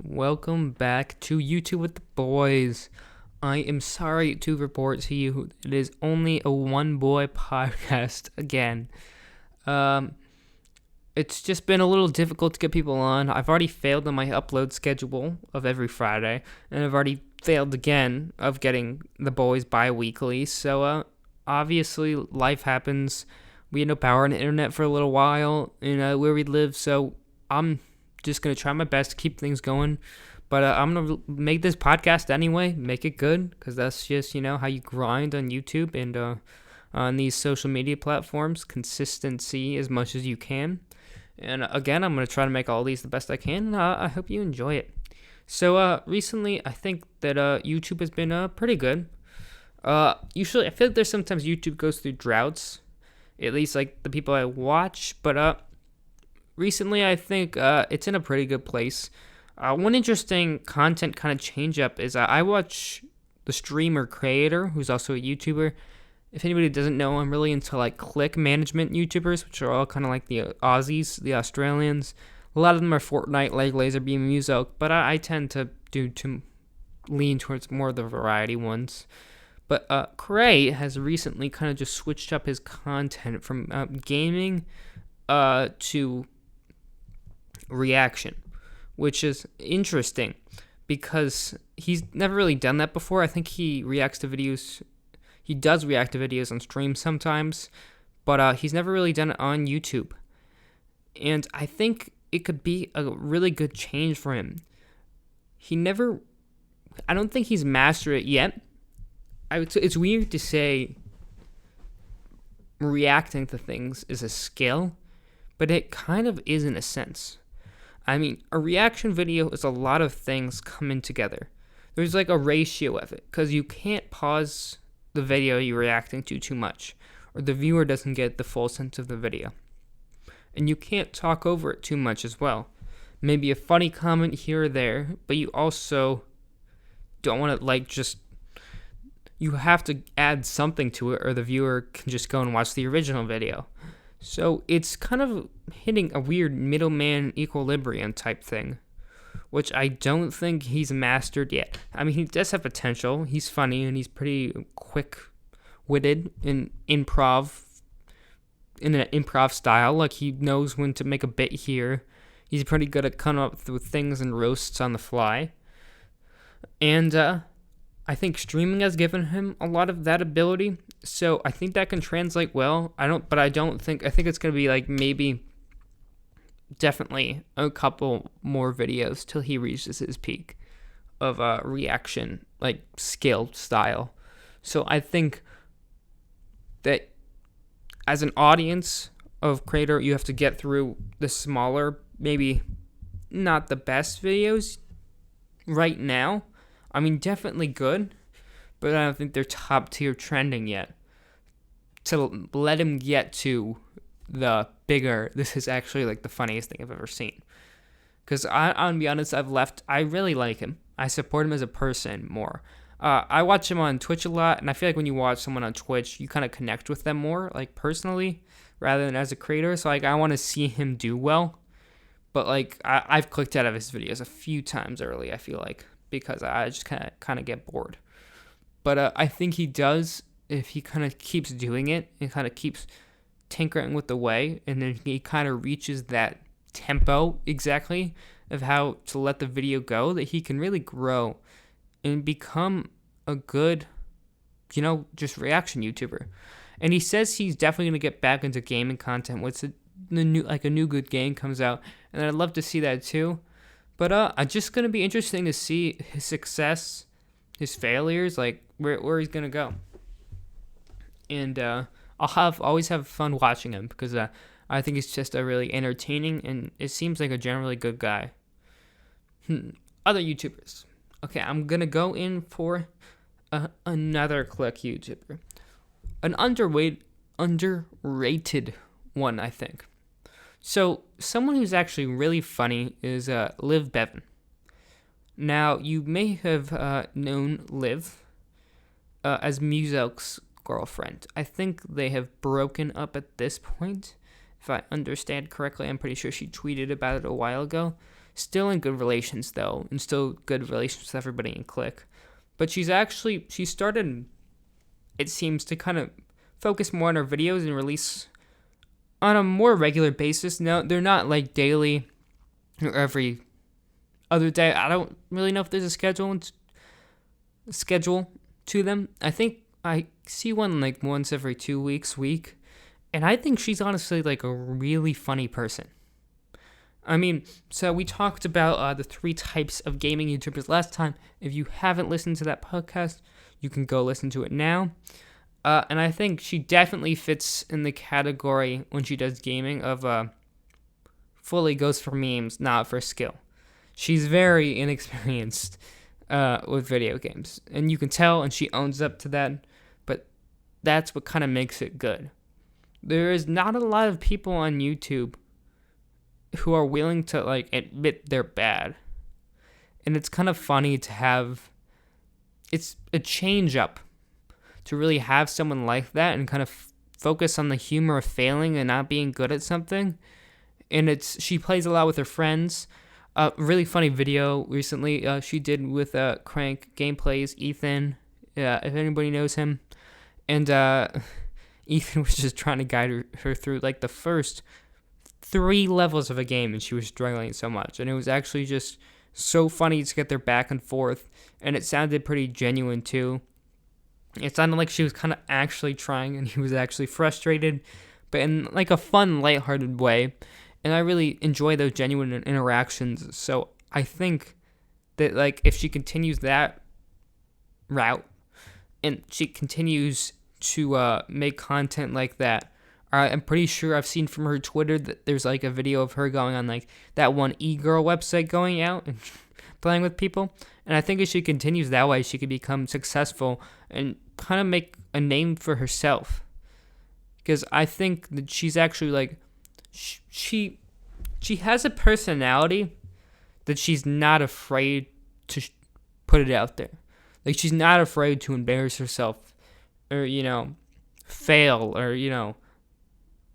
welcome back to YouTube with the boys. I am sorry to report to you it is only a one-boy podcast again. It's just been a little difficult to get people on. I've already failed on my upload schedule of every Friday, and I've already failed again of getting the boys bi-weekly, so obviously life happens. We had no power on the internet for a little while in where we live, so I'm just going to try my best to keep things going. But I'm going to make this podcast anyway, make it good, because that's just, how you grind on YouTube and on these social media platforms. Consistency as much as you can. And again, I'm going to try to make all these the best I can. I hope you enjoy it. So recently, I think that YouTube has been pretty good. Usually, I feel like there's sometimes YouTube goes through droughts, at least like the people I watch. But recently, I think it's in a pretty good place. One interesting content kind of change up is I watch the streamer Crayators, who's also a YouTuber. If anybody doesn't know, I'm really into like click management YouTubers, which are all kind of like the Aussies, the Australians. A lot of them are Fortnite, like Laserbeam, Mythical, but I tend to lean towards more of the variety ones. But Cray has recently kind of just switched up his content from gaming to reaction, which is interesting because he's never really done that before. I think he does react to videos on stream sometimes, but he's never really done it on YouTube. And I think it could be a really good change for him. I don't think he's mastered it yet. It's weird to say reacting to things is a skill, but it kind of is in a sense. I mean, a reaction video is a lot of things coming together. There's like a ratio of it, because you can't pause the video you're reacting to too much, or the viewer doesn't get the full sense of the video. And you can't talk over it too much as well. Maybe a funny comment here or there, but you also don't want to you have to add something to it, or the viewer can just go and watch the original video. So it's kind of hitting a weird middleman equilibrium type thing, which I don't think he's mastered yet. I mean, he does have potential. He's funny and he's pretty quick-witted in an improv style. Like, he knows when to make a bit here. He's pretty good at coming up with things and roasts on the fly. And I think streaming has given him a lot of that ability, so I think that can translate well. I think it's going to be like maybe definitely a couple more videos till he reaches his peak of reaction, like skill style. So I think that as an audience of creator, you have to get through the smaller, maybe not the best videos right now. I mean, definitely good, but I don't think they're top tier trending yet. To let him get to the bigger, this is actually like the funniest thing I've ever seen. Because I'm gonna be honest, I really like him. I support him as a person more. I watch him on Twitch a lot, and I feel like when you watch someone on Twitch, you kind of connect with them more, like personally, rather than as a creator. So like, I want to see him do well. But like, I've clicked out of his videos a few times early, I feel like, because I just kind of get bored. But I think he does, if he kind of keeps doing it and kind of keeps tinkering with the way, and then he kind of reaches that tempo exactly of how to let the video go, that he can really grow and become a good, just reaction YouTuber. And he says he's definitely going to get back into gaming content once a new good game comes out, and I'd love to see that too. But it's just going to be interesting to see his success, his failures, like where he's going to go. And I'll always have fun watching him, because I think he's just a really entertaining, and it seems like a generally good guy. Other YouTubers. Okay, I'm going to go in for another click YouTuber. An underrated one, I think. So, someone who's actually really funny is Liv Bevan. Now, you may have known Liv as Mythical's girlfriend. I think they have broken up at this point. If I understand correctly, I'm pretty sure she tweeted about it a while ago. Still in good relations, though, and still good relations with everybody in Click. But she started, it seems, to kind of focus more on her videos and release on a more regular basis. Now, they're not like daily or every other day. I don't really know if there's a schedule to them. I think I see one like once every 2 week. And I think she's honestly like a really funny person. I mean, so we talked about the 3 types of gaming YouTubers last time. If you haven't listened to that podcast, you can go listen to it now. And I think she definitely fits in the category when she does gaming of fully goes for memes, not for skill. She's very inexperienced with video games. And you can tell, and she owns up to that. But that's what kind of makes it good. There is not a lot of people on YouTube who are willing to like admit they're bad. And it's kind of funny to have, it's a change up to really have someone like that and kind of focus on the humor of failing and not being good at something. And she plays a lot with her friends. A really funny video recently she did with Crank Gameplays, Ethan, if anybody knows him. And Ethan was just trying to guide her through like the first 3 levels of a game, and she was struggling so much. And it was actually just so funny to get their back and forth, and it sounded pretty genuine too. It sounded like she was kind of actually trying, and he was actually frustrated, but in like a fun, lighthearted way. And I really enjoy those genuine interactions. So I think that like if she continues that route, and she continues to make content like that, I'm pretty sure I've seen from her Twitter that there's like a video of her going on like that one e-girl website, going out and playing with people. And I think if she continues that way, she could become successful and kind of make a name for herself. Because I think that she's actually like, she has a personality that she's not afraid to put it out there. Like, she's not afraid to embarrass herself or, fail or,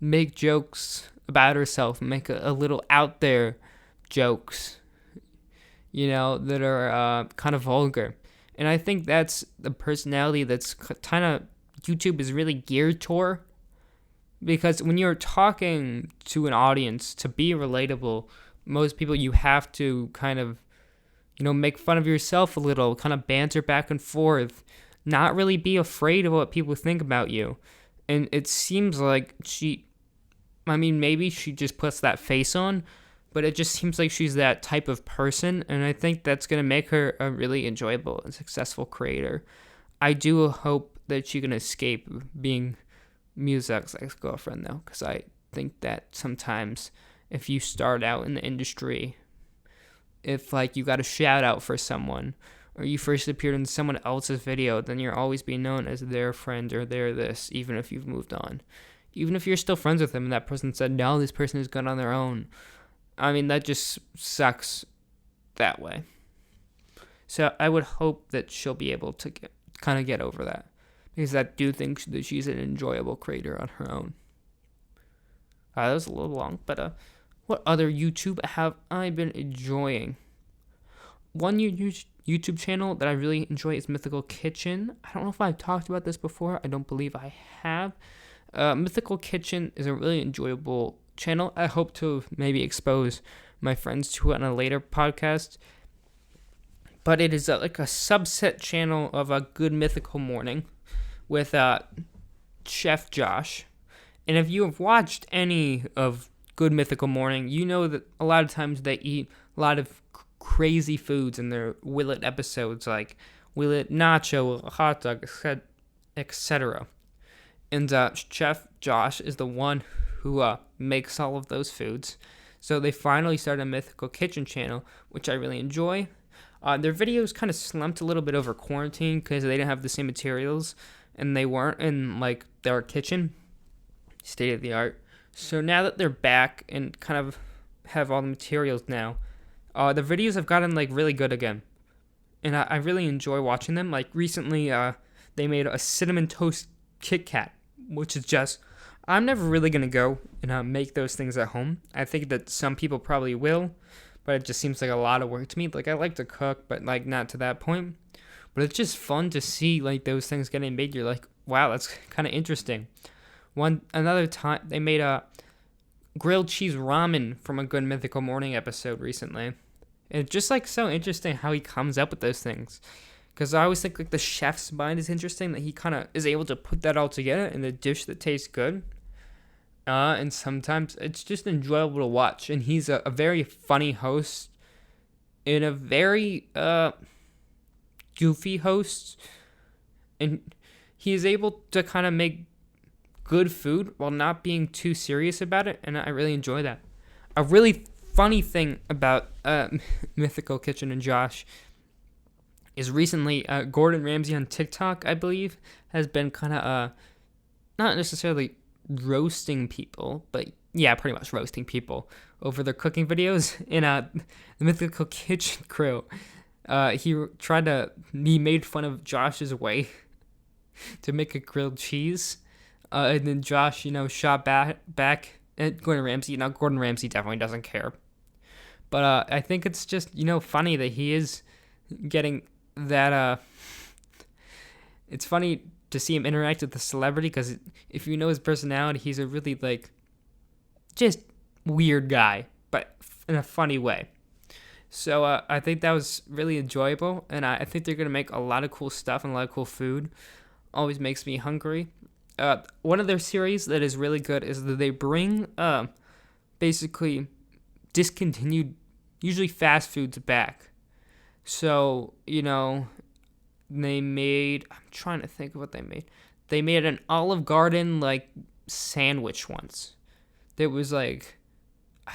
make jokes about herself, make a little out there jokes, that are kind of vulgar. And I think that's the personality that's kind of YouTube is really geared toward. Because when you're talking to an audience, to be relatable, most people you have to kind of, make fun of yourself a little, kind of banter back and forth, not really be afraid of what people think about you. And it seems like maybe she just puts that face on, but it just seems like she's that type of person, and I think that's going to make her a really enjoyable and successful creator. I do hope that she can escape being Music's ex-girlfriend, though, because I think that sometimes if you start out in the industry, if like you got a shout out for someone, or you first appeared in someone else's video, then you're always being known as their friend or their this, even if you've moved on. Even if you're still friends with them and that person said, no, this person is good on their own. I mean, that just sucks that way. So I would hope that she'll be able to get over that. Because I do think that she's an enjoyable creator on her own. That was a little long, but what other YouTube have I been enjoying? One YouTube channel that I really enjoy is Mythical Kitchen. I don't know if I've talked about this before. I don't believe I have. Mythical Kitchen is a really enjoyable channel. I hope to maybe expose my friends to it on a later podcast. But it is like a subset channel of a Good Mythical Morning with Chef Josh. And if you have watched any of Good Mythical Morning, you know that a lot of times they eat a lot of crazy foods in their Will It episodes, like Will It Nacho, Will It Hot Dog, etc. And Chef Josh is the one who makes all of those foods. So they finally started a Mythical Kitchen channel, which I really enjoy. Their videos kind of slumped a little bit over quarantine because they didn't have the same materials, and they weren't in like their kitchen, state of the art. So now that they're back and kind of have all the materials now, the videos have gotten like really good again, and I really enjoy watching them. Like recently, they made a cinnamon toast Kit Kat, which is just, I'm never really gonna go and make those things at home. I think that some people probably will, but it just seems like a lot of work to me. Like, I like to cook, but like not to that point. But it's just fun to see like those things getting made. You're like, wow, that's kind of interesting. Another time they made a grilled cheese ramen from a Good Mythical Morning episode recently. And it's just like so interesting how he comes up with those things. Because I always think like the chef's mind is interesting, that he kind of is able to put that all together in a dish that tastes good. And sometimes it's just enjoyable to watch. And he's a very funny host and a very goofy host. And he is able to kind of make good food while not being too serious about it. And I really enjoy that. A really funny thing about Mythical Kitchen and Josh is recently Gordon Ramsay on TikTok, I believe, has been kind of not necessarily roasting people, but yeah, pretty much roasting people over their cooking videos. In the Mythical Kitchen crew, he made fun of Josh's way to make a grilled cheese, and then Josh, shot back at Gordon Ramsay. Now, Gordon Ramsay definitely doesn't care, but I think it's just funny that he is getting that. It's funny to see him interact with the celebrity, because if you know his personality, he's a really just weird guy, but in a funny way. So I think that was really enjoyable, and I think they're gonna make a lot of cool stuff and a lot of cool food. Always makes me hungry. One of their series that is really good is that they bring basically discontinued, usually fast foods back. So they made, I'm trying to think of what they made. They made an Olive Garden sandwich once. There was I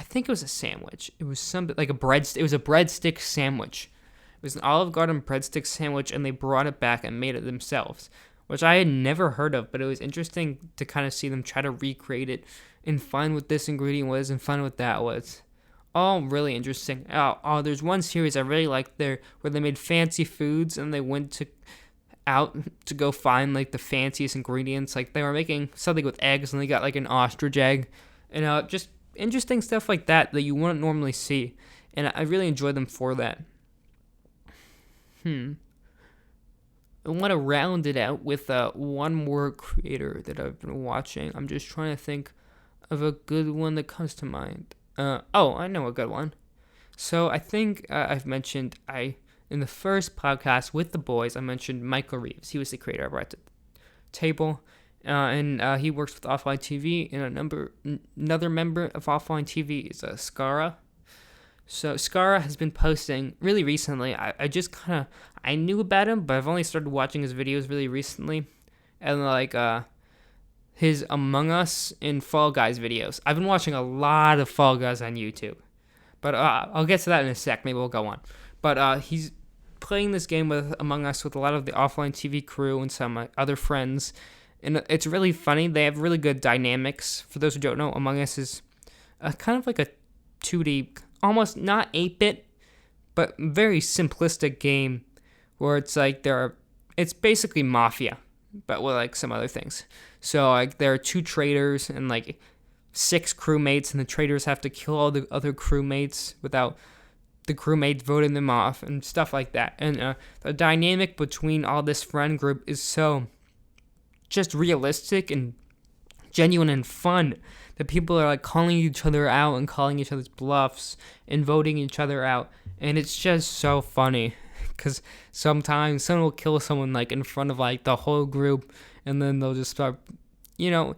think it was a sandwich. It was something like it was a breadstick sandwich. It was an Olive Garden breadstick sandwich, and they brought it back and made it themselves, which I had never heard of, but it was interesting to kind of see them try to recreate it and find what this ingredient was and find what that was. All really interesting. Oh, there's one series I really liked there where they made fancy foods and they went out to go find the fanciest ingredients. Like they were making something with eggs and they got an ostrich egg, and just interesting stuff like that you wouldn't normally see. And I really enjoyed them for that. I want to round it out with one more creator that I've been watching. I'm just trying to think of a good one that comes to mind. I know a good one. So I think I've mentioned, in the first podcast with the boys, I mentioned Michael Reeves. He was the creator of Right at the Table, and he works with Offline TV, and another member of Offline TV is Scarras. So Scarras has been posting really recently. I knew about him, but I've only started watching his videos really recently, and his Among Us and Fall Guys videos. I've been watching a lot of Fall Guys on YouTube, but I'll get to that in a sec. Maybe we'll go on. But he's playing this game with Among Us with a lot of the Offline TV crew and some other friends, and it's really funny. They have really good dynamics. For those who don't know, Among Us is kind of like a 2D, almost not 8-bit, but very simplistic game where it's it's basically Mafia, but with some other things. So there are 2 traitors and 6 crewmates, and the traitors have to kill all the other crewmates without the crewmates voting them off and stuff like that. And the dynamic between all this friend group is so just realistic and genuine and fun that people are calling each other out and calling each other's bluffs and voting each other out. And it's just so funny because sometimes someone will kill someone in front of the whole group, and then they'll just start, you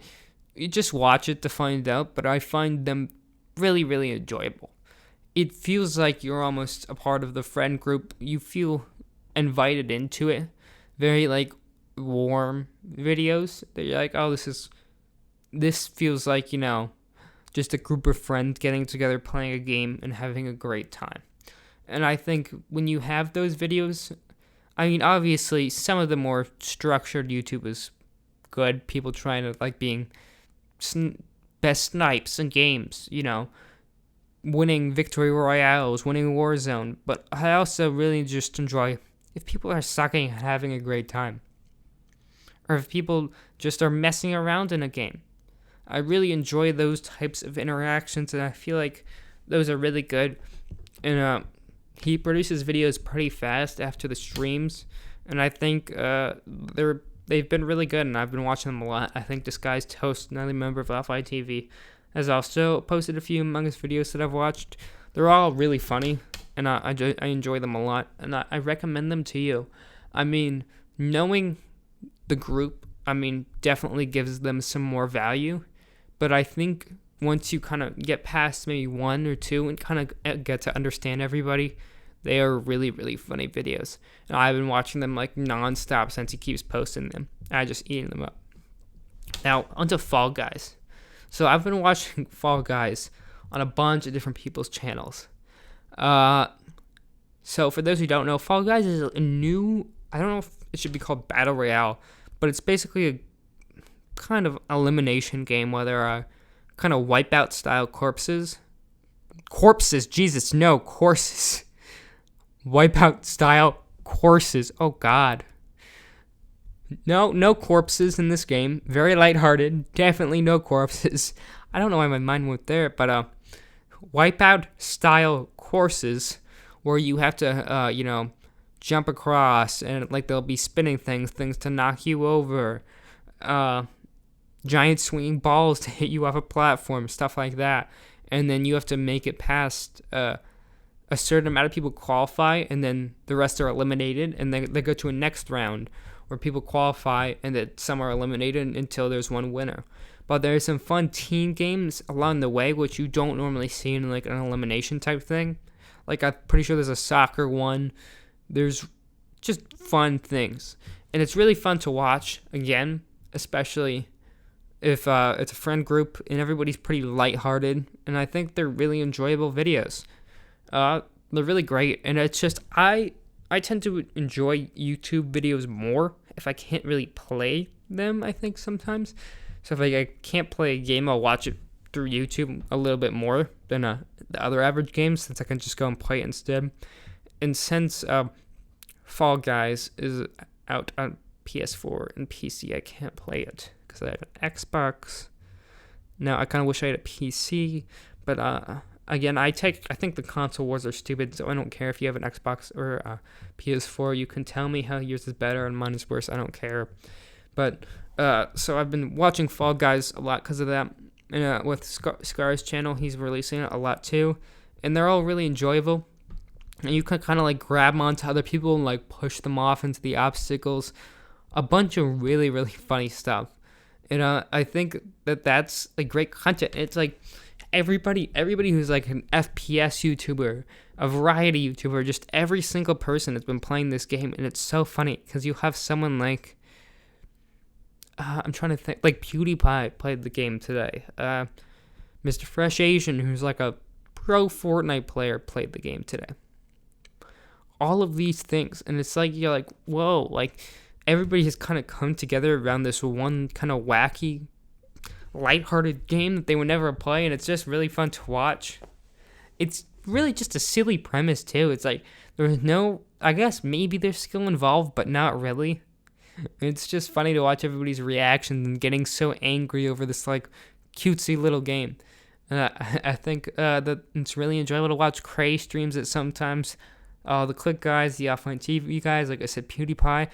just watch it to find out, but I find them really, really enjoyable. It feels like you're almost a part of the friend group. You feel invited into it. Very warm videos that you're oh, this feels like, just a group of friends getting together, playing a game, and having a great time. And I think when you have those videos, obviously some of the more structured YouTube is good. People trying to being best snipes in games, winning victory royales, winning Warzone. But I also really just enjoy if people are sucking and having a great time, or if people just are messing around in a game. I really enjoy those types of interactions, and I feel like those are really good. and he produces videos pretty fast after the streams, and I think they've been really good, and I've been watching them a lot. I think Disguised Toast, another member of Alphi TV, has also posted a few Among Us videos that I've watched. They're all really funny, and I enjoy them a lot, and I recommend them to you. I mean, knowing the group, definitely gives them some more value, but I think once you kind of get past maybe one or two and kind of get to understand everybody, they are really, really funny videos. And I've been watching them like nonstop since he keeps posting them. I just eating them up. Now, onto Fall Guys. So I've been watching Fall Guys on a bunch of different people's channels. So for those who don't know, Fall Guys is a new, I don't know if it should be called Battle Royale, but it's basically a kind of elimination game where there are kind of wipeout style courses. Jesus, no, courses. Wipeout style courses. Oh God. No corpses in this game. Very lighthearted. Definitely no corpses. I don't know why my mind went there, but wipeout style courses where you have to jump across, and like there'll be spinning things to knock you over, giant swinging balls to hit you off a platform, stuff like that, and then you have to make it past a certain amount of people qualify, and then the rest are eliminated, and then they go to a next round where people qualify and that some are eliminated until there's one winner. But there's some fun team games along the way which you don't normally see in like an elimination type thing. Like I'm pretty sure there's a soccer one. There's just fun things, and it's really fun to watch again, especially if it's a friend group and everybody's pretty lighthearted, and I think they're really enjoyable videos. They're really great, and it's just I tend to enjoy YouTube videos more if I can't really play them, I think, sometimes. So if I can't play a game, I'll watch it through YouTube a little bit more than the other average games, since I can just go and play it instead. And since Fall Guys is out on PS4 and PC, I can't play it because I have an Xbox. Now, I kind of wish I had a PC, but again, I think the console wars are stupid, so I don't care if you have an Xbox or a PS4. You can tell me how yours is better and mine is worse. I don't care. But so I've been watching Fall Guys a lot because of that. And with Scarras' channel, he's releasing it a lot too, and they're all really enjoyable. And you can kind of like grab onto other people and like push them off into the obstacles. A bunch of really, really funny stuff. And I think that's like great content. It's like everybody who's like an FPS YouTuber, a variety YouTuber, just every single person has been playing this game, and it's so funny because you have someone like I'm trying to think, like PewDiePie played the game today. Mr. Fresh Asian, who's like a pro Fortnite player, played the game today. All of these things, and it's like you're like, whoa, like everybody has kind of come together around this one kind of wacky, lighthearted game that they would never play, and it's just really fun to watch. It's really just a silly premise too. It's like there's no, I guess maybe there's skill involved, but not really. It's just funny to watch everybody's reactions and getting so angry over this like cutesy little game. I think that it's really enjoyable to watch. Cray streams it sometimes. The Click guys, the Offline TV guys, like I said, PewDiePie.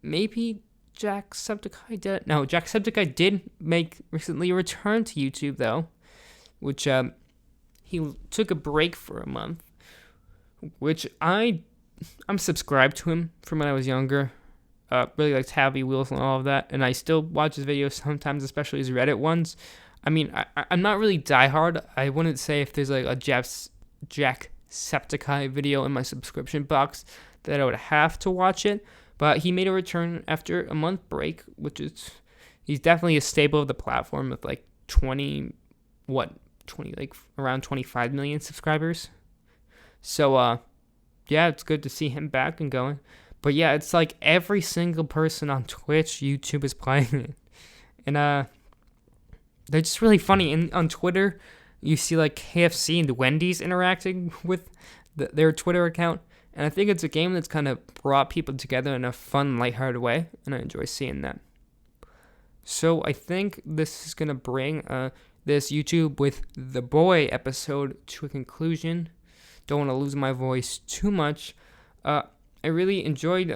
Maybe Jacksepticeye did. No, Jacksepticeye did make recently a return to YouTube though, which he took a break for a month, which I'm subscribed to him from when I was younger. Really liked Happy Wheels and all of that, and I still watch his videos sometimes, especially his Reddit ones. I mean, I'm not really diehard. I wouldn't say if there's like a Jacksepticeye video in my subscription box that I would have to watch it, but he made a return after a month break, which is, he's definitely a staple of the platform with like around 25 million subscribers. So, yeah, it's good to see him back and going. But yeah, it's like every single person on Twitch, YouTube is playing it. And they're just really funny. And on Twitter, you see like KFC and Wendy's interacting with their Twitter account. And I think it's a game that's kind of brought people together in a fun, lighthearted way. And I enjoy seeing that. So I think this is going to bring this YouTube with the boy episode to a conclusion. don't want to lose my voice too much. I really enjoyed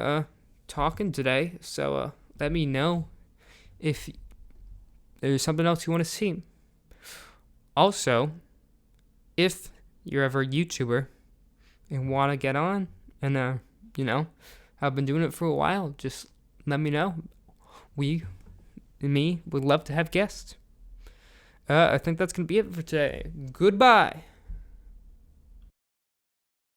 talking today, so let me know if there's something else you want to see. Also, if you're ever a YouTuber and want to get on and, I've been doing it for a while, just let me know. We and me would love to have guests. I think that's going to be it for today. Goodbye.